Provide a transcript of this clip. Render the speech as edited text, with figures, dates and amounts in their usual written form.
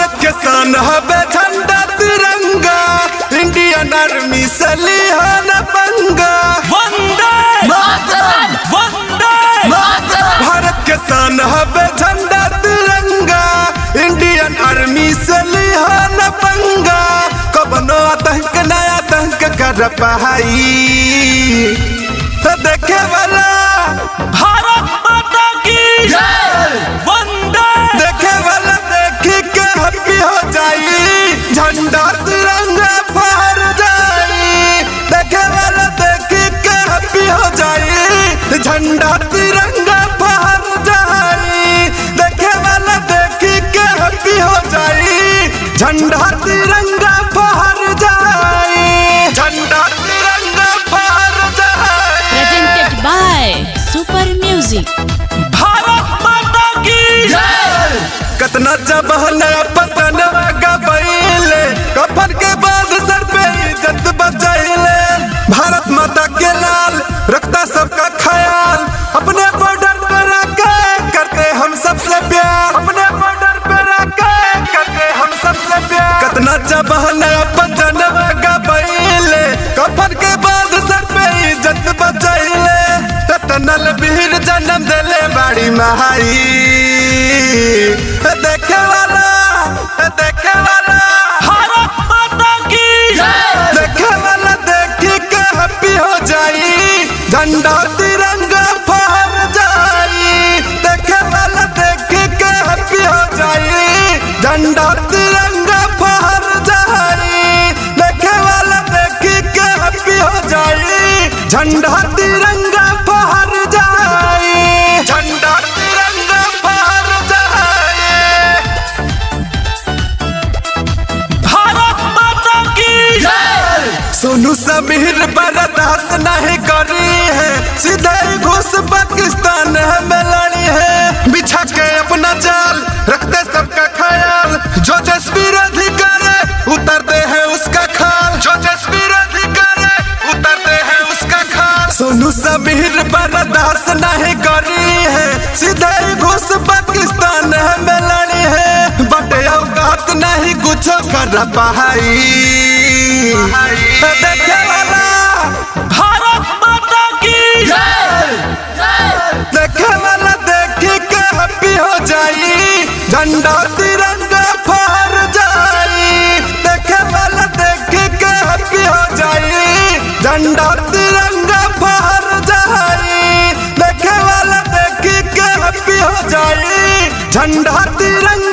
भारत के शान हवे झंडा तिरंगा, इंडियन आर्मी से लिहा न पंगा। वंदे मातरम, वंदे मातरम। भारत के शान हवे झंडा तिरंगा, इंडियन आर्मी से लिहा न पंगा। कबनो आतंक नया आतंक कर पाई देखे वाला भारत माता की जय। वंदे देखे वाला देखी के हैप्पी हो जाई, झंडा तिरंगा फहर जाई। देखे वाला देखी के हैप्पी हो जाई, झंडा तिरंगा फहर जाई। देखे वाला देखी के हैप्पी हो जाई, झंडा तिरंगा फहर जाई। झंडा तिरंगा फहर जाई। Presented by Super Music. Bharat माता की जय। कतना जबहन पतन गबैले, कफन के बाद सर पे इज्जत बचैले। भारत माता के लाल रखता सबका ख्याल, अपने बॉर्डर पे रखे करते हम सबसे प्यार। अपने बॉर्डर पे रखे करते हम सबसे प्यार। कतना जबहन पतन गबैले, कफन के बाद सर पे इज्जत बचैले। तनल वीर जन्म दिले बाड़ी महाई, देखे वाला भारत माता की देखे वाला देखी के हैप्पी हो जाई, झंडा तिरंगा फहर जाई। देखे वाला देखी के हैप्पी हो जाई, झंडा तिरंगा फहर जाई। देखे वाला देखी के हैप्पी हो जाई, झंडा तिरंगा फहर जाई। झंडा तिरंगा फहर जाई। भारत माता की सोनू समीर बर्दाश्त नहीं करी है, सीधे घुस पाकिस्तान हमें लड़ी है। बिछा के अपना जाल रखते सबका ख्याल, जो जसवीर अधिकारी उतरते हैं उसका खाल। जो जसवीर अधिकारी उतरते हैं उसका खाल। सोनू समीर बर्दाश्त नहीं करी है, सीधे घुस पाकिस्तान हमें लड़ी है। बटे औकात नहीं कुछ कर पाई, देखे वाला भारत माता की देखे वाला देखी के हैप्पी हो जाई, झंडा तिरंगा फहर जाई। देखे वाला देखी के हैप्पी हो जाई, झंडा तिरंगा फहर जाई। देखे वाला देखी के हैप्पी हो जाई, झंडा तिरंगा